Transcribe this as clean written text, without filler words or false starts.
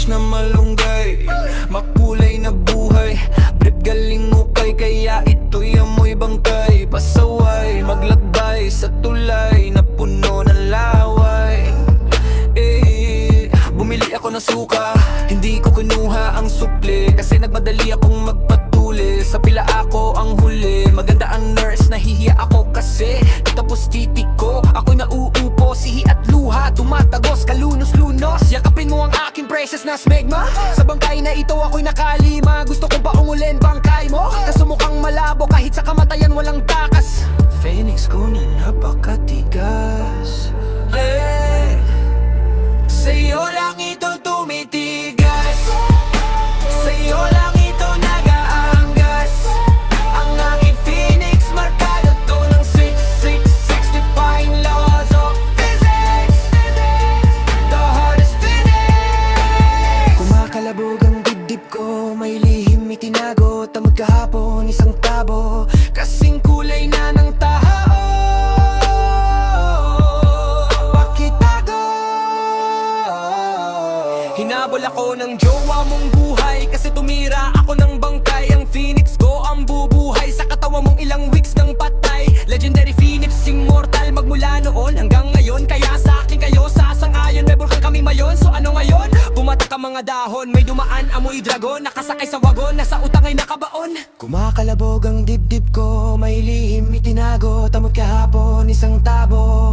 fresh na malunggay, makulay na buhay. Brief galing ukay, kaya ito'y amoy bangkay. Pasaway, maglakbay sa tulay na puno ng laway. Bumili ako ng suka, hindi ko kinuha ang supli, kasi nagmadali akong magpatuli. Sa pila ako ang huli, maganda ang nurse, nahihiya ako kasi tapos titik ko, ako'y nauupo, sihi at luha tumatagos, kalunos-lunos. Yakapin mo ang aking precious na smegma, sa bangkay na ito ako'y nakalima. Gusto kong paungulin bangkay mo, na sumukhang malabo kahit sa kamatayan walang takas. Phoenix ko na napakatigas, yeah. Sa'yo lang ito tumitigas, sa'yo lang ito nag-aangas. Ang aking Phoenix, markado to ng 666, defying laws of physics. The hardest Phoenix. Kumakalabog ang dibdib ko, may lihim itinago. Tamad kahapon, isang tabo, kasing kulay na ng taho. Hinabol ako ng jowa mong buhay, kasi tumira ako ng bangkay. Ang Phoenix ko ang bubuhay, sa katawa mong ilang weeks ng patay. Legendary Phoenix, immortal, magmula noon hanggang ngayon. Kaya sa akin kayo sasangayon, may bulkan kami mayon. So ano ngayon? Bumatak ang mga dahon, may dumaan amoy dragon. Nakasakay sa wagon, nasa utang ay nakabaon. Kumakalabog ang dibdib ko, may lihim itinago. Tamot kahapon, isang tabo,